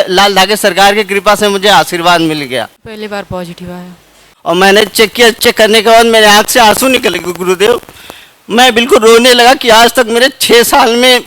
लाल धागे सरकार की कृपा से मुझे आशीर्वाद मिल गया। पहली बार पॉजिटिव आया। और मैंने चेक किया, चेक करने के बाद मेरे आँख से आंसू निकल गए गुरुदेव। मैं बिल्कुल रोने लगा कि आज तक मेरे 6 साल में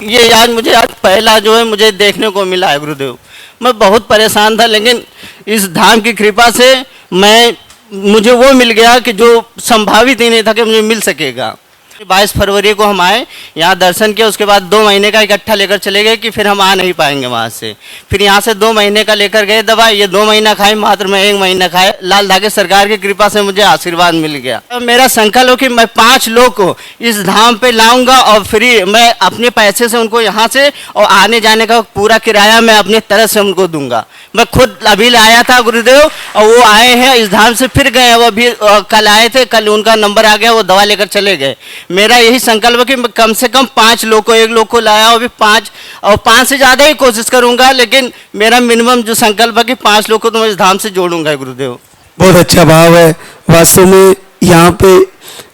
ये आज मुझे आज पहला जो है मुझे देखने को मिला है गुरुदेव। मैं बहुत परेशान था, लेकिन इस धाम की कृपा से मुझे वो मिल गया कि जो संभावित ही नहीं था कि मुझे मिल सकेगा। 22 फरवरी को हम आए, यहाँ दर्शन किया, उसके बाद 2 महीने का इकट्ठा लेकर चले गए कि फिर हम आ नहीं पाएंगे वहाँ से। फिर यहाँ से 2 महीने का लेकर गए दवा, ये 2 महीना खाए, मात्र मैं 1 महीना खाए। लाल धागे सरकार की कृपा से मुझे आशीर्वाद मिल गया। अब मेरा संकल्प हो कि मैं 5 लोग को इस धाम पे लाऊंगा और फ्री मैं अपने पैसे से उनको यहाँ से और आने जाने का पूरा किराया मैं अपनी तरफ से उनको दूंगा। मैं खुद अभी लाया था गुरुदेव, और वो आए हैं इस धाम से, फिर गए। वो अभी कल आए थे, कल उनका नंबर आ गया, वो दवा लेकर चले गए। मेरा यही संकल्प है कि मैं कम से कम 5 लोग को, 1 लोग को लाया और भी 5 से ज़्यादा ही कोशिश करूंगा, लेकिन मेरा मिनिमम जो संकल्प है कि 5 लोग को तो मैं इस धाम से जोड़ूंगा गुरुदेव। बहुत अच्छा भाव है। वास्तव में यहाँ पे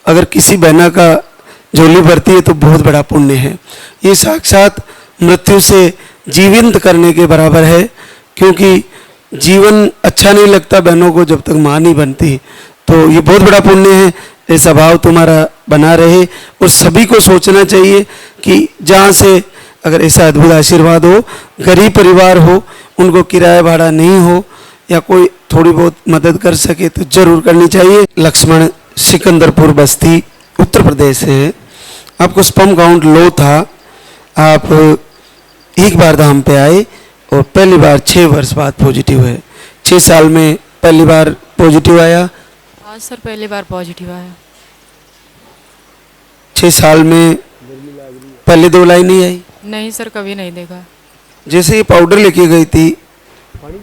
अगर किसी बहना का झोली भरती है तो बहुत बड़ा पुण्य है। ये साक्षात मृत्यु से जीवंत करने के बराबर है, क्योंकि जीवन अच्छा नहीं लगता बहनों को जब तक माँ नहीं बनती। तो ये बहुत बड़ा पुण्य है। ऐसा भाव तुम्हारा बना रहे और सभी को सोचना चाहिए कि जहाँ से अगर ऐसा अद्भुत आशीर्वाद हो, गरीब परिवार हो, उनको किराया भाड़ा नहीं हो या कोई थोड़ी बहुत मदद कर सके तो जरूर करनी चाहिए। लक्ष्मण सिकंदरपुर बस्ती उत्तर प्रदेश से है। आपको स्पर्म काउंट लो था, आप एक बार धाम पे आए और पहली बार 6 वर्ष बाद पॉजिटिव है। 6 साल में पहली बार पॉजिटिव आया। हाँ सर, पहली बार पॉजिटिव आया। 6 साल में पहले 2 लाइन नहीं आई? नहीं सर, कभी नहीं देखा। जैसे ये पाउडर लेके गई थी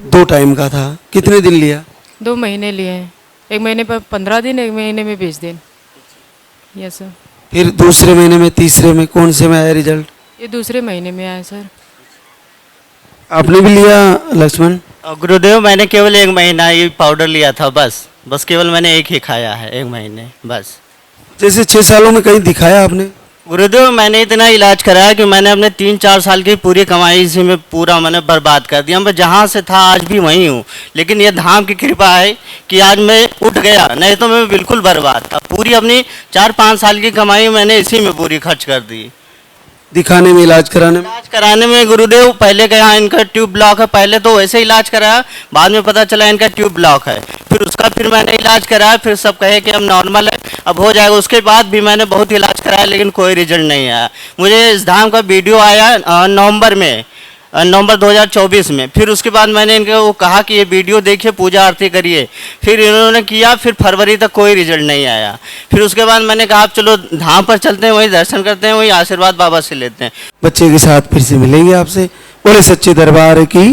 2 टाइम का था, कितने दिन लिया? 2 महीने लिए हैं। 1 महीने पर 15 दिन, 1 महीने में 20 दिन। Yes sir. फिर दूसरे महीने में, तीसरे में, कौन से में आया रिजल्ट? ये दूसरे महीने में आया सर। आपने भी लिया लक्ष्मण? गुरुदेव मैंने केवल 1 महीना ये पाउडर लिया था, बस केवल मैंने 1 ही खाया है, 1 महीने बस। जैसे 6 सालों में कहीं दिखाया आपने? गुरुदेव मैंने इतना इलाज कराया कि मैंने अपने 3-4 साल की पूरी कमाई इसी में पूरा मैंने बर्बाद कर दिया। मैं जहाँ से था आज भी वहीं हूँ, लेकिन ये धाम की कृपा है कि आज मैं उठ गया, नहीं तो मैं बिल्कुल बर्बाद था। पूरी अपनी 4-5 साल की कमाई मैंने इसी में पूरी खर्च कर दी। दिखाने में, इलाज कराने में गुरुदेव पहले कहा इनका ट्यूब ब्लॉक है, पहले तो वैसे इलाज कराया, बाद में पता चला इनका ट्यूब ब्लॉक है। फिर मैंने इलाज कराया, फिर सब कहे कि अब नॉर्मल है, अब हो जाएगा। उसके बाद भी मैंने बहुत इलाज कराया, लेकिन कोई रिजल्ट नहीं आया। मुझे इस धाम का वीडियो आया नवंबर 2024 में। फिर उसके बाद मैंने इनको वो कहा कि ये वीडियो देखिए, पूजा आरती करिए। फिर इन्होंने किया, फिर फरवरी तक कोई रिजल्ट नहीं आया। फिर उसके बाद मैंने कहा आप चलो धाम पर चलते हैं, वहीं दर्शन करते हैं, वहीं आशीर्वाद बाबा से लेते हैं। बच्चे के साथ फिर से मिलेंगे आपसे। बोले सच्चे दरबार की।